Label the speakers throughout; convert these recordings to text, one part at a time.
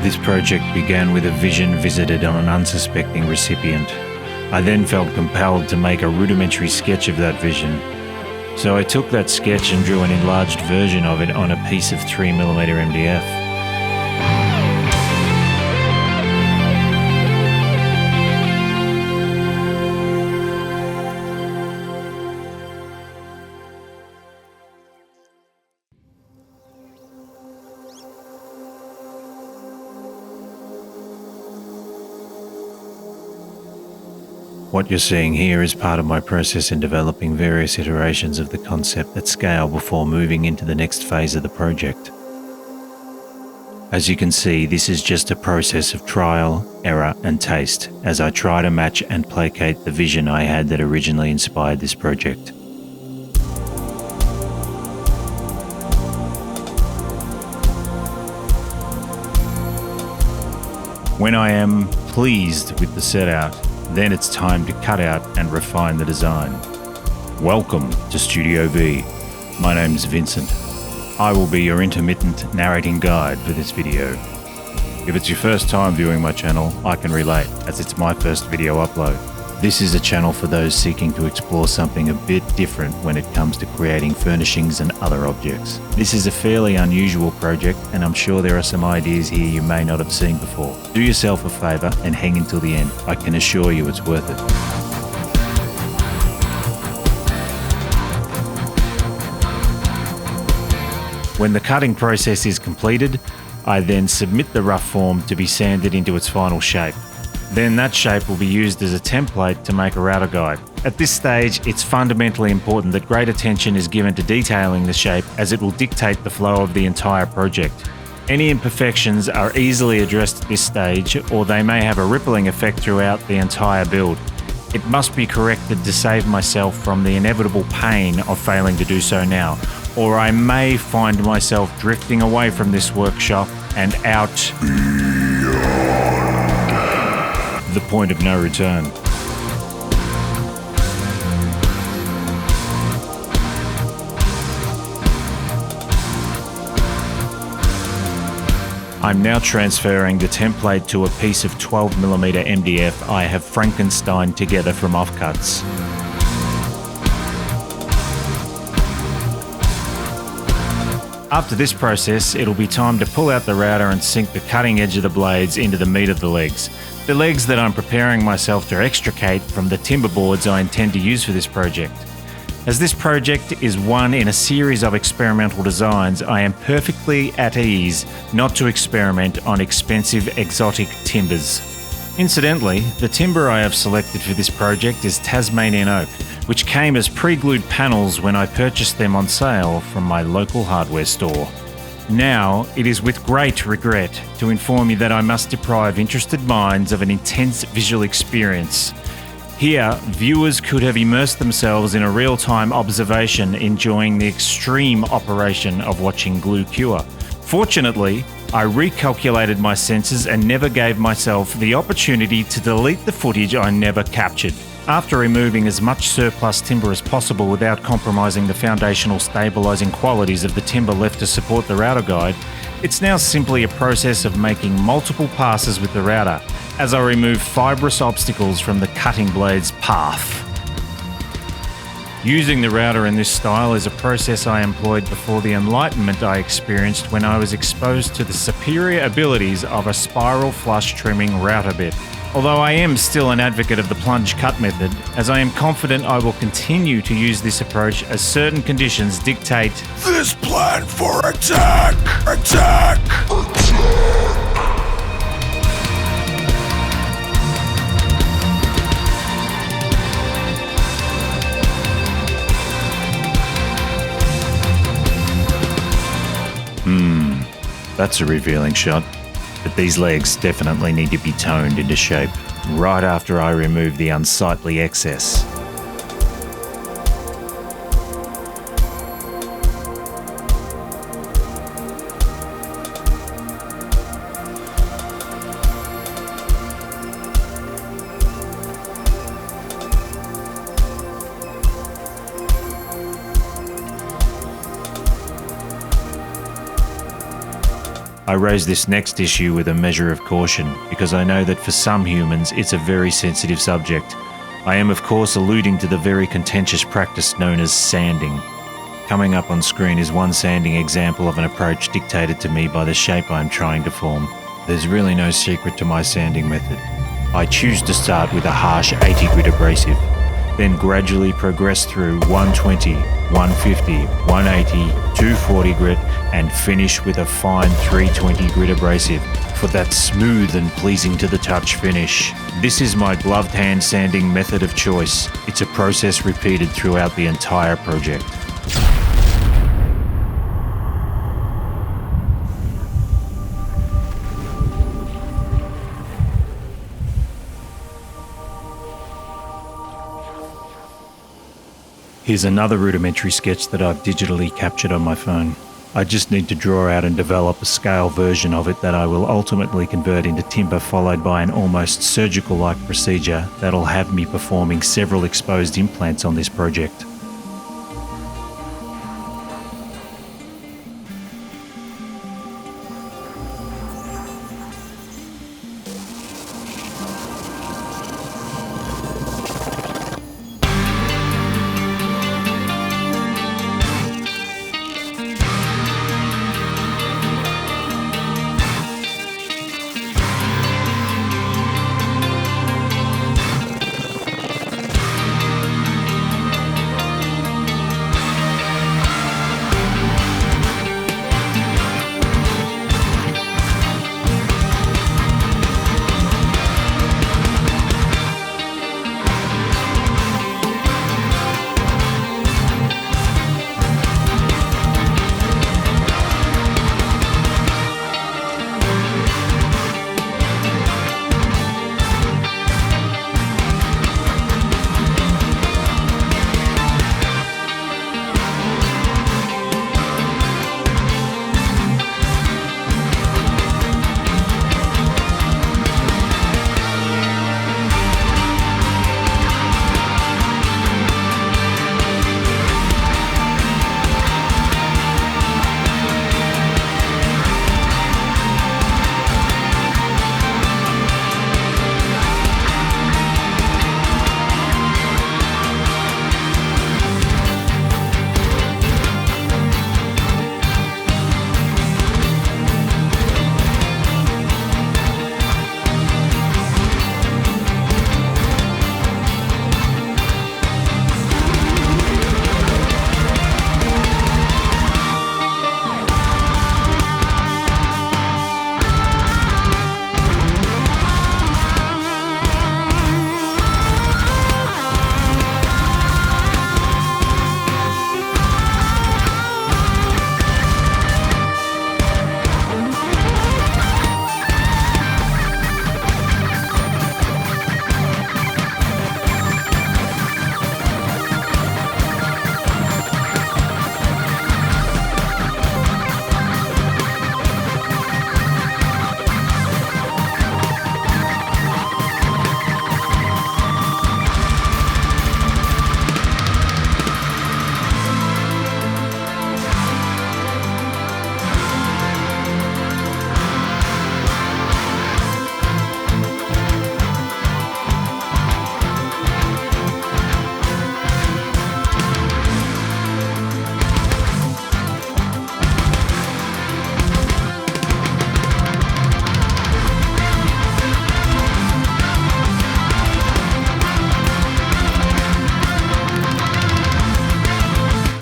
Speaker 1: This project began with a vision visited on an unsuspecting recipient. I then felt compelled to make a rudimentary sketch of that vision. So I took that sketch and drew an enlarged version of it on a piece of 3mm MDF. What you're seeing here is part of my process in developing various iterations of the concept at scale before moving into the next phase of the project. As you can see, this is just a process of trial, error, and taste as I try to match and placate the vision I had that originally inspired this project. When I am pleased with the setout, then it's time to cut out and refine the design. Welcome to Studio V. My name's Vincent. I will be your intermittent narrating guide for this video. If it's your first time viewing my channel, I can relate, as it's my first video upload. This is a channel for those seeking to explore something a bit different when it comes to creating furnishings and other objects. This is a fairly unusual project, and I'm sure there are some ideas here you may not have seen before. Do yourself a favour and hang until the end. I can assure you it's worth it. When the cutting process is completed, I then submit the rough form to be sanded into its final shape. Then that shape will be used as a template to make a router guide. At this stage, it's fundamentally important that great attention is given to detailing the shape, as it will dictate the flow of the entire project. Any imperfections are easily addressed at this stage, or they may have a rippling effect throughout the entire build. It must be corrected to save myself from the inevitable pain of failing to do so now, or I may find myself drifting away from this workshop and out the point of no return. I'm now transferring the template to a piece of 12mm MDF I have Frankensteined together from offcuts. After this process, it'll be time to pull out the router and sink the cutting edge of the blades into the meat of the legs. The legs that I'm preparing myself to extricate from the timber boards I intend to use for this project. As this project is one in a series of experimental designs, I am perfectly at ease not to experiment on expensive exotic timbers. Incidentally, the timber I have selected for this project is Tasmanian oak, which came as pre-glued panels when I purchased them on sale from my local hardware store. Now, it is with great regret to inform you that I must deprive interested minds of an intense visual experience. Here, viewers could have immersed themselves in a real-time observation, enjoying the extreme operation of watching glue cure. Fortunately, I recalculated my senses and never gave myself the opportunity to delete the footage I never captured. After removing as much surplus timber as possible without compromising the foundational stabilizing qualities of the timber left to support the router guide, it's now simply a process of making multiple passes with the router as I remove fibrous obstacles from the cutting blade's path. Using the router in this style is a process I employed before the enlightenment I experienced when I was exposed to the superior abilities of a spiral flush trimming router bit. Although I am still an advocate of the plunge cut method, as I am confident I will continue to use this approach as certain conditions dictate
Speaker 2: this plan for attack! Attack!
Speaker 1: That's a revealing shot. But these legs definitely need to be toned into shape right after I remove the unsightly excess. I raise this next issue with a measure of caution because I know that for some humans it's a very sensitive subject. I am of course alluding to the very contentious practice known as sanding. Coming up on screen is one sanding example of an approach dictated to me by the shape I am trying to form. There's really no secret to my sanding method. I choose to start with a harsh 80 grit abrasive, then gradually progress through 120, 150, 180, 240 grit and finish with a fine 320 grit abrasive for that smooth and pleasing to the touch finish. This is my gloved hand sanding method of choice. It's a process repeated throughout the entire project. Here's another rudimentary sketch that I've digitally captured on my phone. I just need to draw out and develop a scale version of it that I will ultimately convert into timber, followed by an almost surgical-like procedure that'll have me performing several exposed implants on this project.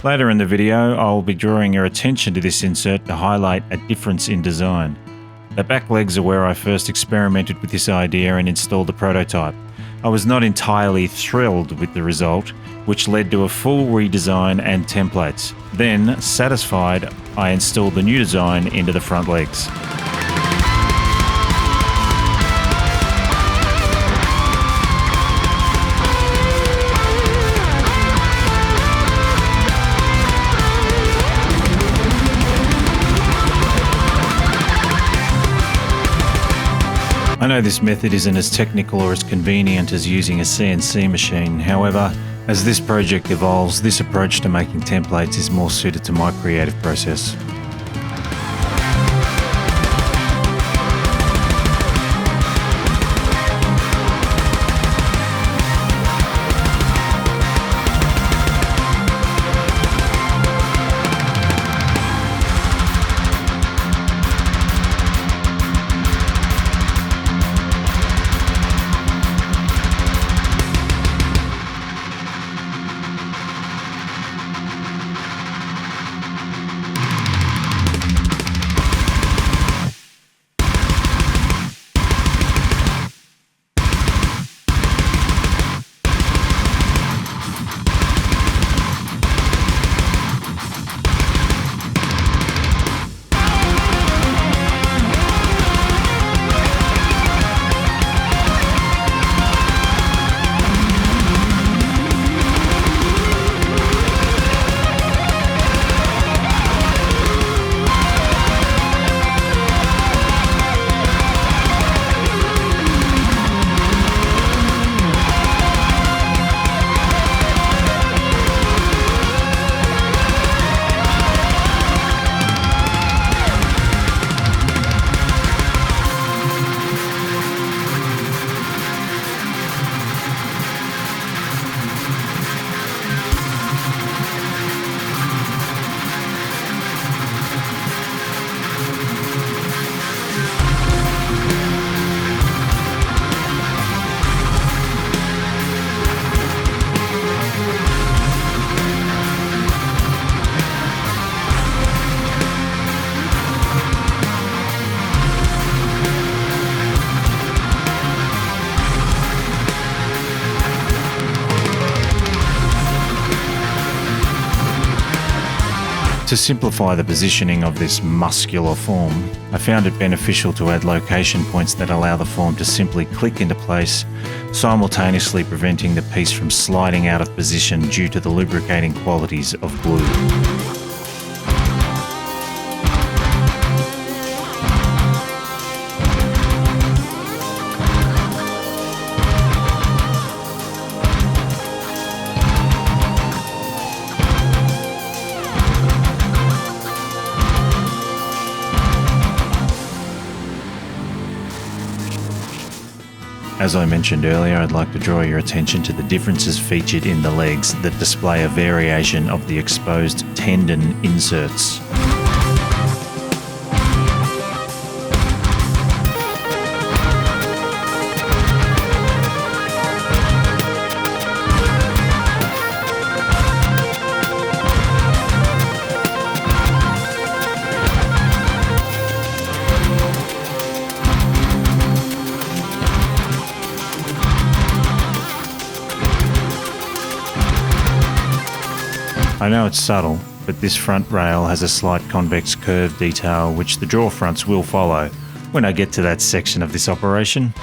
Speaker 1: Later in the video, I'll be drawing your attention to this insert to highlight a difference in design. The back legs are where I first experimented with this idea and installed the prototype. I was not entirely thrilled with the result, which led to a full redesign and templates. Then, satisfied, I installed the new design into the front legs. I know this method isn't as technical or as convenient as using a CNC machine. However, as this project evolves, this approach to making templates is more suited to my creative process. To simplify the positioning of this muscular form, I found it beneficial to add location points that allow the form to simply click into place, simultaneously preventing the piece from sliding out of position due to the lubricating qualities of glue. As I mentioned earlier, I'd like to draw your attention to the differences featured in the legs that display a variation of the exposed tendon inserts. I know it's subtle, but this front rail has a slight convex curve detail which the draw fronts will follow when I get to that section of this operation.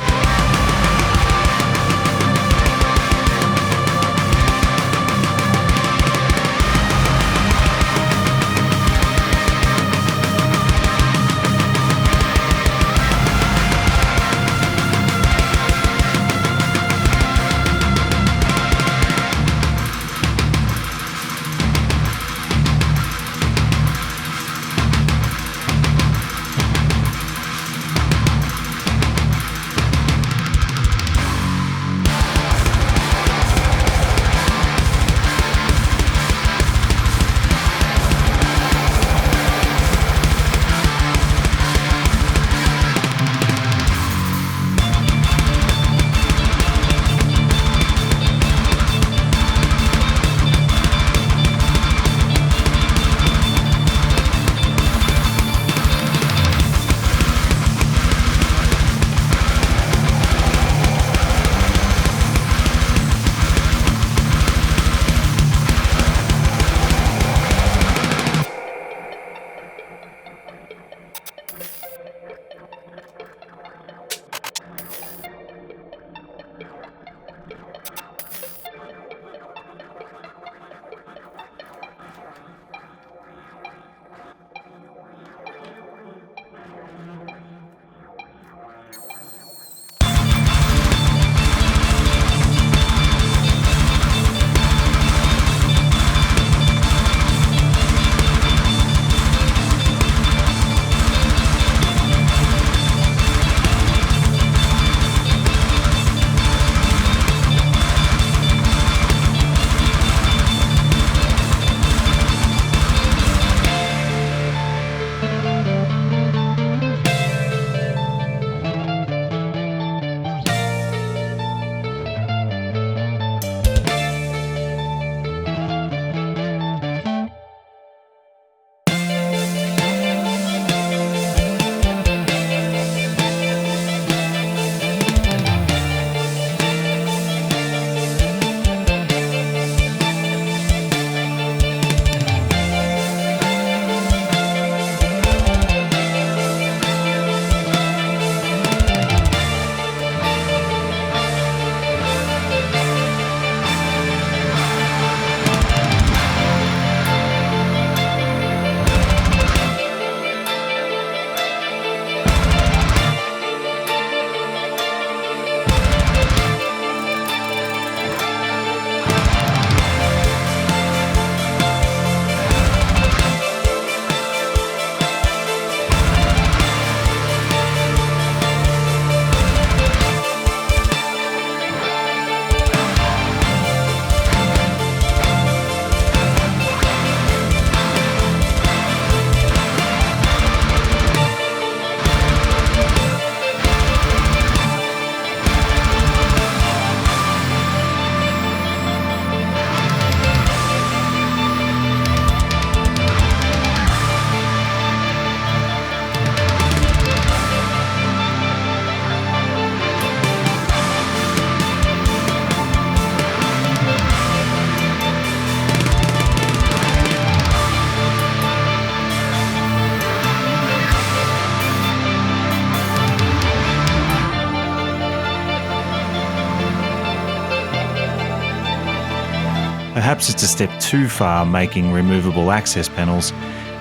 Speaker 1: Perhaps it's a step too far making removable access panels.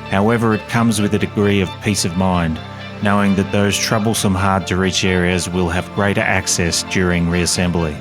Speaker 1: However, it comes with a degree of peace of mind, knowing that those troublesome hard-to-reach areas will have greater access during reassembly.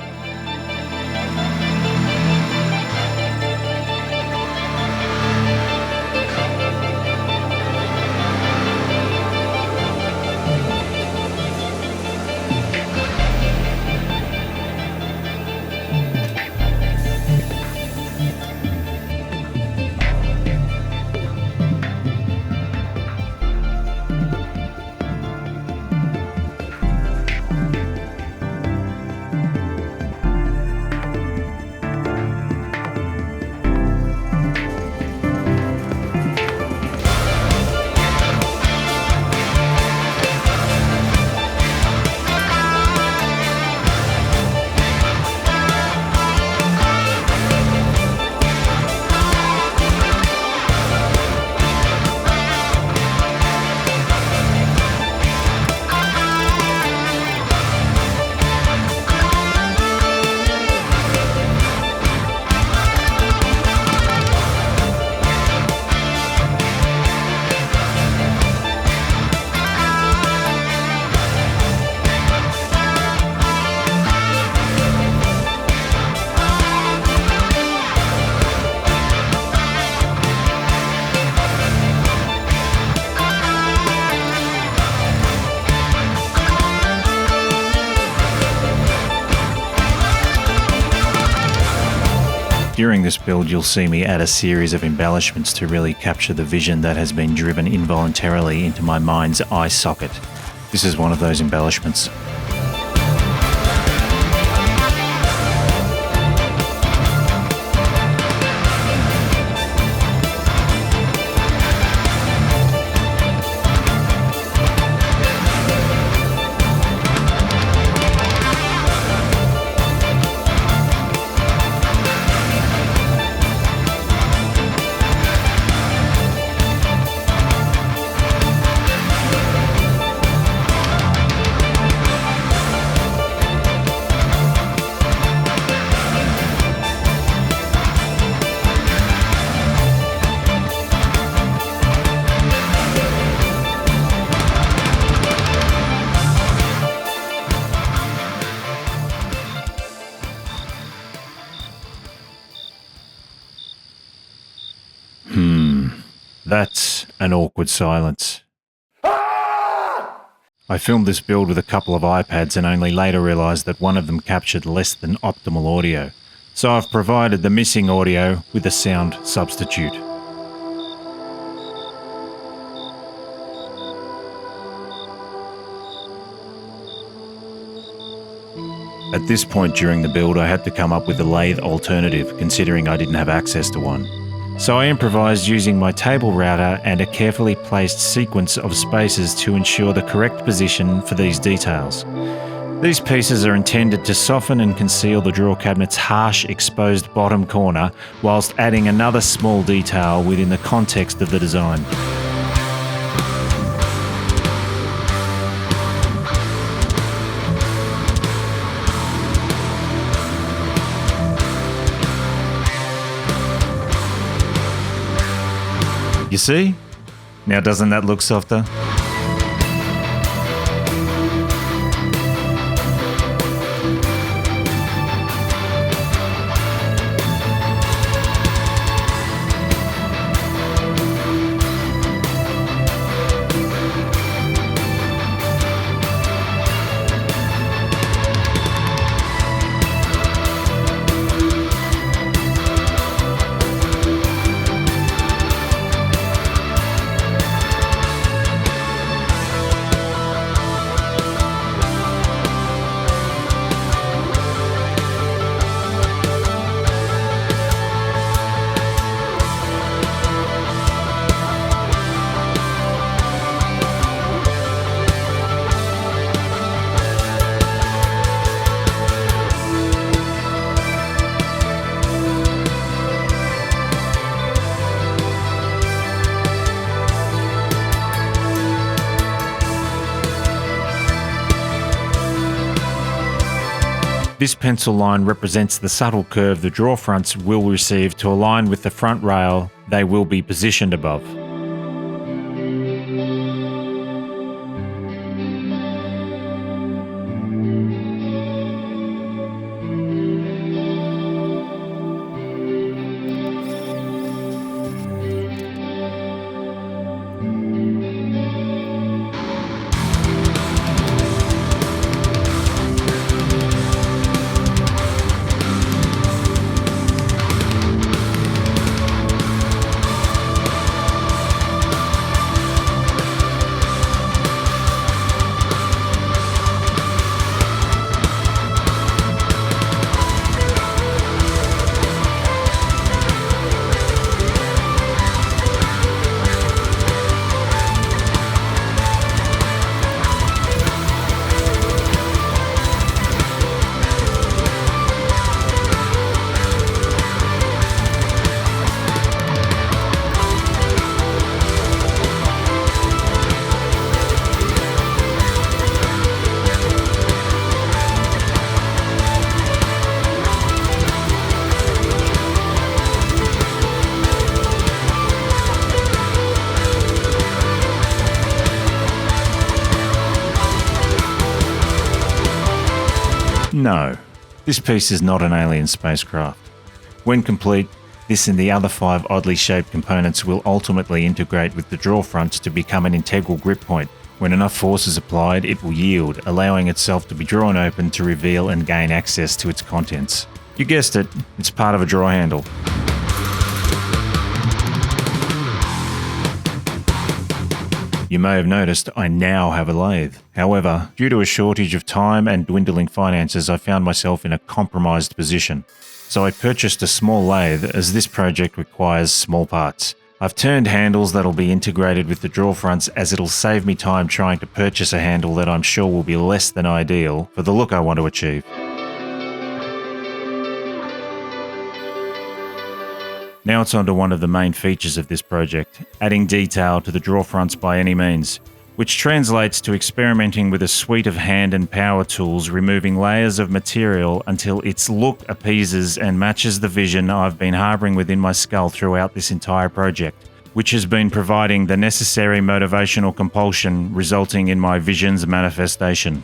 Speaker 1: During this build, you'll see me add a series of embellishments to really capture the vision that has been driven involuntarily into my mind's eye socket. This is one of those embellishments. That's an awkward silence. I filmed this build with a couple of iPads and only later realised that one of them captured less than optimal audio, so I've provided the missing audio with a sound substitute. At this point during the build, I had to come up with a lathe alternative, considering I didn't have access to one. So I improvised using my table router and a carefully placed sequence of spaces to ensure the correct position for these details. These pieces are intended to soften and conceal the drawer cabinet's harsh exposed bottom corner, whilst adding another small detail within the context of the design. You see? Now doesn't that look softer? This pencil line represents the subtle curve the draw fronts will receive to align with the front rail they will be positioned above. No, this piece is not an alien spacecraft. When complete, this and the other 5 oddly shaped components will ultimately integrate with the draw fronts to become an integral grip point. When enough force is applied, it will yield, allowing itself to be drawn open to reveal and gain access to its contents. You guessed it, it's part of a draw handle. You may have noticed I now have a lathe. However, due to a shortage of time and dwindling finances, I found myself in a compromised position. So I purchased a small lathe as this project requires small parts. I've turned handles that'll be integrated with the draw fronts as it'll save me time trying to purchase a handle that I'm sure will be less than ideal for the look I want to achieve. Now it's on to one of the main features of this project, adding detail to the draw fronts by any means, which translates to experimenting with a suite of hand and power tools, removing layers of material until its look appeases and matches the vision I've been harbouring within my skull throughout this entire project, which has been providing the necessary motivational compulsion resulting in my vision's manifestation.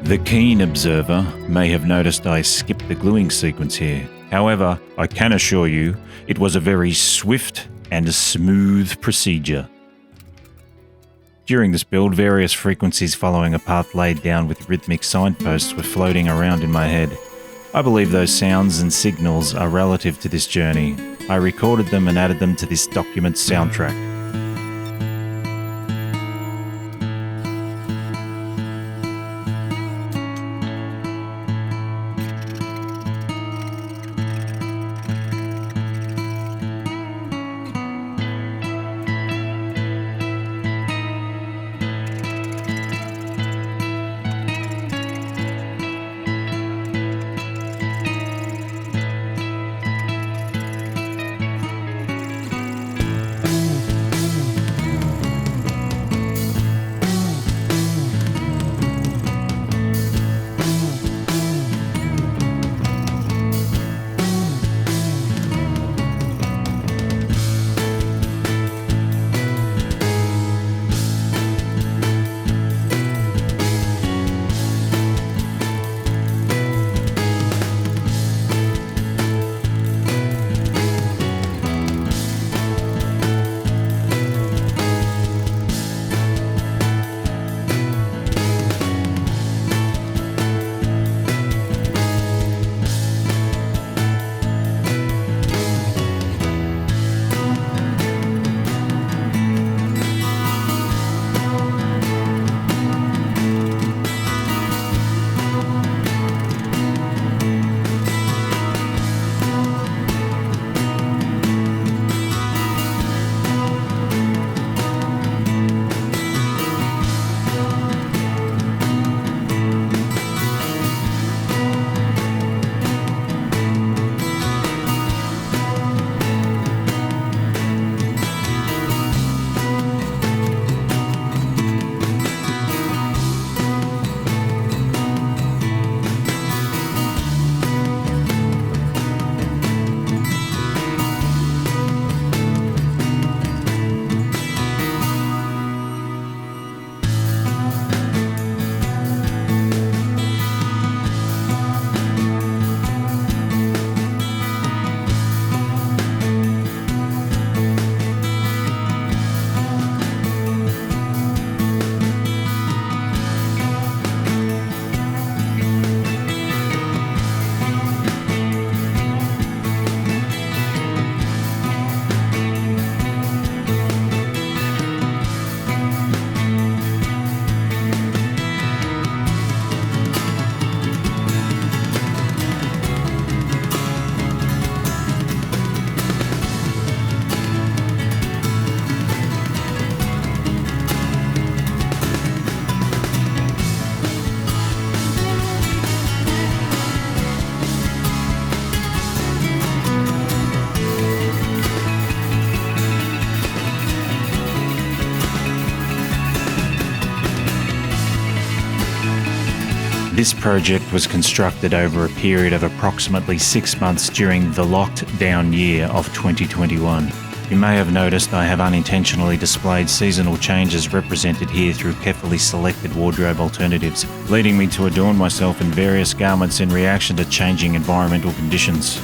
Speaker 1: The keen observer may have noticed I skipped the gluing sequence here. However, I can assure you it was a very swift and smooth procedure. During this build, various frequencies following a path laid down with rhythmic signposts were floating around in my head. I believe those sounds and signals are relative to this journey. I recorded them and added them to this document's soundtrack. This project was constructed over a period of approximately 6 months during the locked-down year of 2021. You may have noticed I have unintentionally displayed seasonal changes represented here through carefully selected wardrobe alternatives, leading me to adorn myself in various garments in reaction to changing environmental conditions.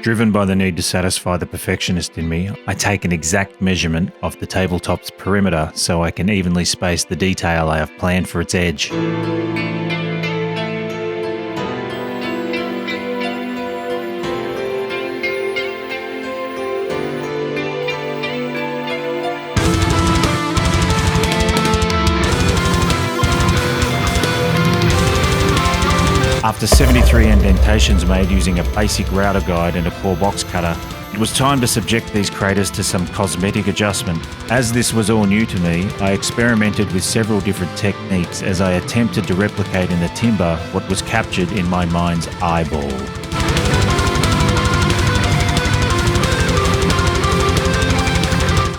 Speaker 1: Driven by the need to satisfy the perfectionist in me, I take an exact measurement of the tabletop's perimeter so I can evenly space the detail I have planned for its edge. After 73 indentations made using a basic router guide and a core box cutter, it was time to subject these craters to some cosmetic adjustment. As this was all new to me, I experimented with several different techniques as I attempted to replicate in the timber what was captured in my mind's eyeball.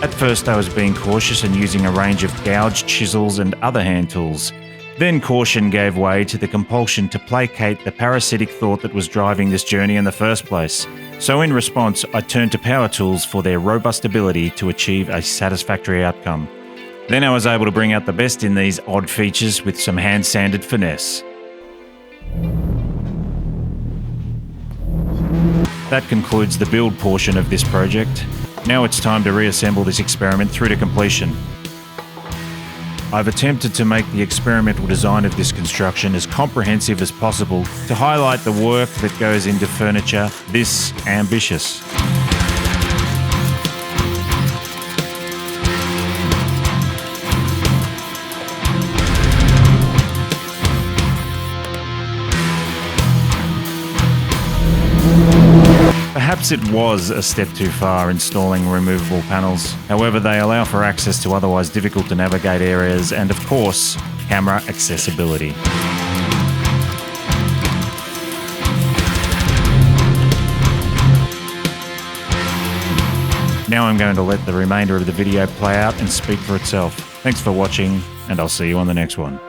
Speaker 1: At first I was being cautious and using a range of gouge, chisels and other hand tools. Then caution gave way to the compulsion to placate the parasitic thought that was driving this journey in the first place. So in response, I turned to power tools for their robust ability to achieve a satisfactory outcome. Then I was able to bring out the best in these odd features with some hand-sanded finesse. That concludes the build portion of this project. Now it's time to reassemble this experiment through to completion. I've attempted to make the experimental design of this construction as comprehensive as possible to highlight the work that goes into furniture this ambitious. Perhaps it was a step too far installing removable panels. However, they allow for access to otherwise difficult to navigate areas and, of course, camera accessibility. Now I'm going to let the remainder of the video play out and speak for itself. Thanks for watching, and I'll see you on the next one.